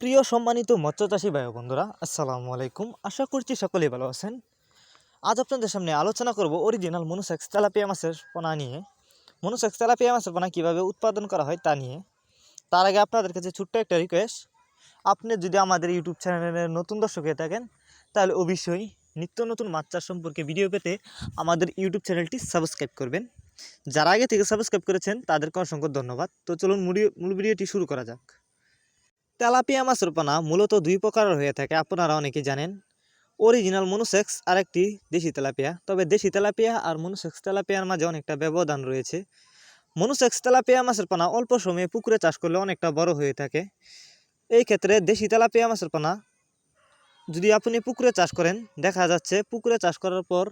প্রিয় সম্মানিত মৎস্যচাষী ভাই ও বন্ধুরা, আসসালামু আলাইকুম। আশা করছি সকলেই ভালো আছেন। আজ আপনাদের সামনে আলোচনা করব অরিজিনাল মনোসেক্স তেলাপিয়া মাছের পোনা নিয়ে। মনোসেক্স তেলাপিয়া মাছের পোনা কীভাবে উৎপাদন করা হয় তা নিয়ে। তার আগে আপনাদের কাছে ছোট্ট একটা রিকোয়েস্ট, আপনি যদি আমাদের ইউটিউব চ্যানেলের নতুন দর্শক হয়ে থাকেন তাহলে অবশ্যই নিত্য নতুন মাছ চাষ সম্পর্কে ভিডিও পেতে আমাদের ইউটিউব চ্যানেলটি সাবস্ক্রাইব করবেন। যারা আগে থেকে সাবস্ক্রাইব করেছেন তাদেরকে অসংখ্য ধন্যবাদ। তো চলুন মূল ভিডিওটি শুরু করা যাক। তেলাপিয়া মাছের পোনা মূলত দুই প্রকারের হয়ে থাকে, আপনারা অনেকেই জানেন। অরিজিনাল মনোসেক্স আর একটি দেশি তেলাপিয়া। তবে দেশি তেলাপিয়া আর মনোসেক্স তেলাপিয়ার মাঝে অনেকটা ব্যবধান রয়েছে। মনোসেক্স তেলাপিয়া মাছের পোনা অল্প সময়ে পুকুরে চাষ করলে অনেকটা বড় হয়ে থাকে। এই ক্ষেত্রে দেশি তেলাপিয়া মাছের পোনা যদি আপনি পুকুরে চাষ করেন, দেখা যাচ্ছে পুকুরে চাষ করার পর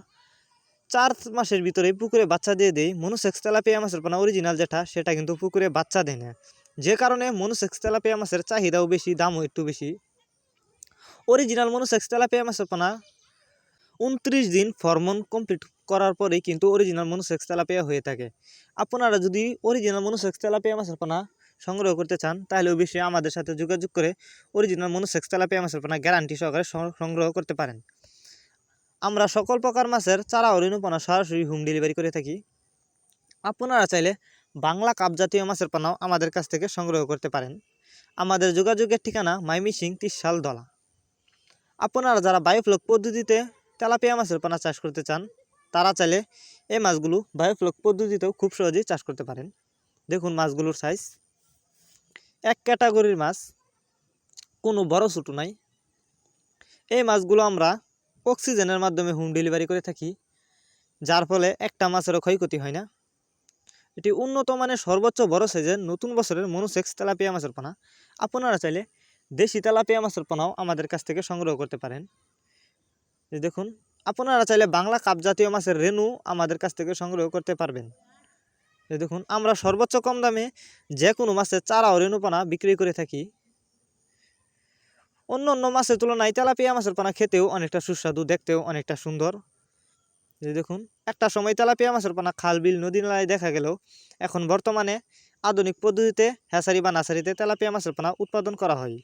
4 মাসের ভিতরেই পুকুরে বাচ্চা দিয়ে দেয়। মনোসেক্স তেলাপিয়া মাছের পোনা অরিজিনাল যেটা, সেটা কিন্তু পুকুরে বাচ্চা দেয় না, যে কারণে মনোসেক্স তেলাপিয়া মাছের চাহিদাও বেশি, দামও একটু বেশি। অরিজিনাল মনোসেক্স তেলাপিয়া মাছের পোনা 29 দিন ফরমন কমপ্লিট করার পরেই কিন্তু অরিজিনাল মনোসেক্স তেলাপিয়া হয়ে থাকে। আপনারা যদি অরিজিনাল মনোসেক্স তেলাপিয়া মাছের পোনা সংগ্রহ করতে চান তাহলে অবশ্যই আমাদের সাথে যোগাযোগ করে অরিজিনাল মনোসেক্স তেলাপিয়া মাছের পোনা গ্যারান্টি সহকারে সংগ্রহ করতে পারেন। আমরা সকল প্রকার মাছের চারা ও রেণুপোনা সরাসরি হোম ডেলিভারি করে থাকি। আপনারা চাইলে বাংলা কাপ জাতীয় মাছের পোনাও আমাদের কাছ থেকে সংগ্রহ করতে পারেন। আমাদের যোগাযোগের ঠিকানা মাইমিসিং 30 সাল দলা। আপনারা যারা বায়োফ্লক পদ্ধতিতে তেলাপিয়া মাছের পোনা চাষ করতে চান তারা চাইলে এই মাছগুলো বায়োফ্লক পদ্ধতিতেও খুব সহজেই চাষ করতে পারেন। দেখুন মাছগুলোর সাইজ, এক ক্যাটাগরির মাছ, কোনো বড় ছোট নাই। এই মাছগুলো আমরা অক্সিজেনের মাধ্যমে হোম ডেলিভারি করে থাকি, যার ফলে একটা মাছেরও ক্ষয়ক্ষতি হয় না। এটি উন্নত মানের সর্বোচ্চ বড় সাইজের নতুন বছরের মনোসেক্স তেলাপিয়া মাছের পোনা। আপনারা চাইলে দেশি তেলাপিয়া মাছের পোনাও আমাদের কাছ থেকে সংগ্রহ করতে পারেন। দেখুন, আপনারা চাইলে বাংলা কাপ জাতীয় মাছের রেণু আমাদের কাছ থেকে সংগ্রহ করতে পারবেন। দেখুন, আমরা সর্বোচ্চ কম দামে যে কোনো মাছের চারা ও রেণু পোনা বিক্রি করে থাকি। অন্য অন্য মাছের তুলনায় তেলাপিয়া মাছের পোনা খেতেও অনেকটা সুস্বাদু, দেখতেও অনেকটা সুন্দর। দেখুন, একটা সময় তেলাপিয়া মাছের পোনা খাল, বিল, নদী নালায় দেখা গেলেও এখন বর্তমানে আধুনিক পদ্ধতিতে হ্যাচারি বা নার্সারিতে তেলাপিয়া মাছের পোনা উৎপাদন করা হয়।